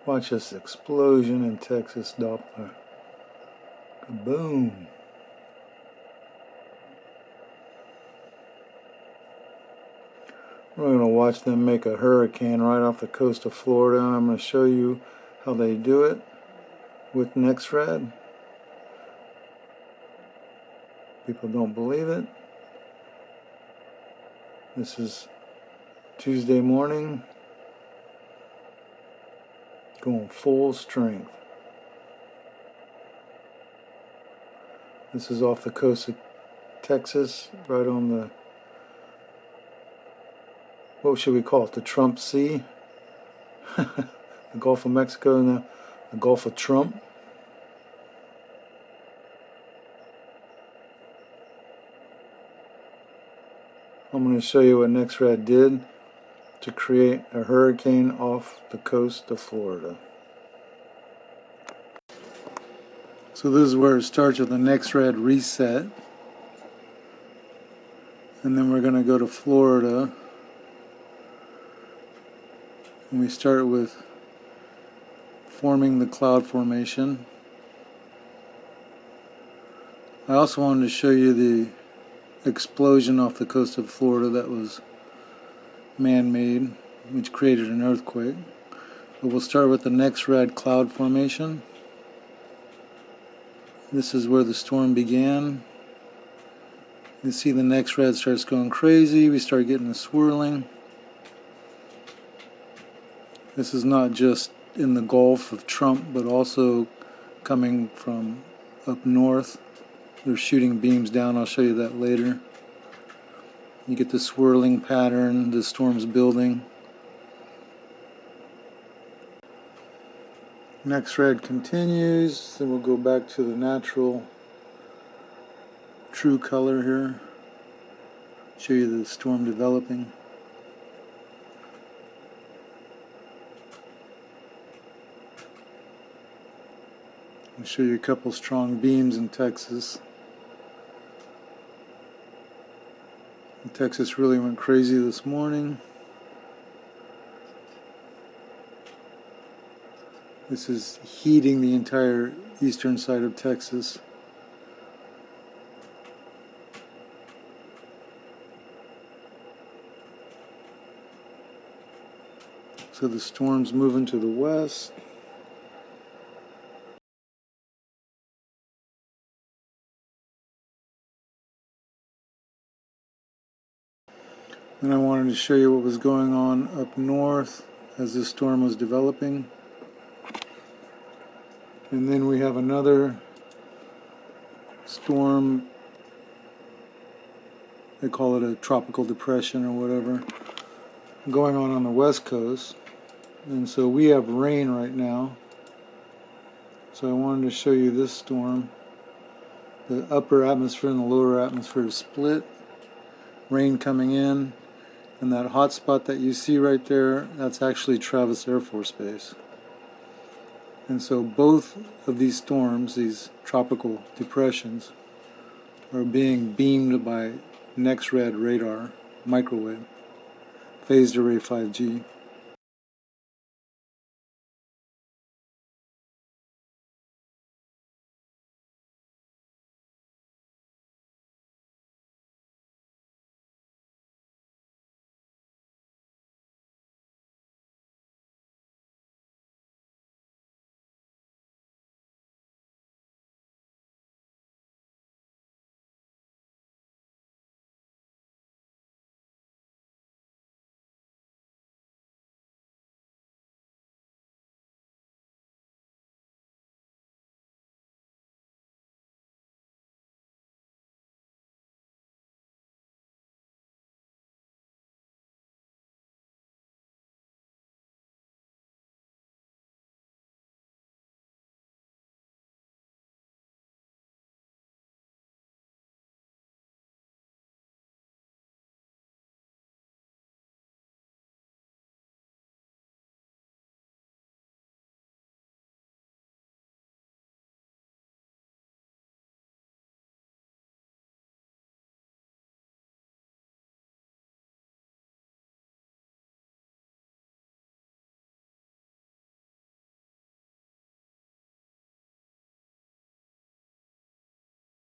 Watch this explosion in Texas Doppler. Kaboom! We're going to watch them make a hurricane right off the coast of Florida, and I'm going to show you how they do it with NexRad. People don't believe it. This is Tuesday morning, going full strength. This is off the coast of Texas, right on the, what should we call it, the Trump Sea? The Gulf of Mexico and the Gulf of Trump. I'm going to show you what NexRad did to create a hurricane off the coast of Florida. So this is where it starts with the NexRad reset. And then we're going to go to Florida. And we start with forming the cloud formation. I also wanted to show you the explosion off the coast of Florida that was man-made, which created an earthquake. But we'll start with the NexRad cloud formation. This is where the storm began. You see the NexRad starts going crazy. We start getting the swirling. This is not just in the Gulf of Trump, but also coming from up north. They're shooting beams down. I'll show you that later. You get the swirling pattern, the storm's building. NexRad continues, then we'll go back to the natural true color here. Show you the storm developing. I'll show you a couple strong beams in Texas. Texas really went crazy this morning. This is heating the entire eastern side of Texas. So the storm's moving to the west. Then I wanted to show you what was going on up north as this storm was developing. And then we have another storm, they call it a tropical depression or whatever, going on the west coast. And so we have rain right now. So I wanted to show you this storm. The upper atmosphere and the lower atmosphere is split. Rain coming in. And that hot spot that you see right there, that's actually Travis Air Force Base. And so both of these storms, these tropical depressions, are being beamed by NexRad radar, microwave, phased array 5G.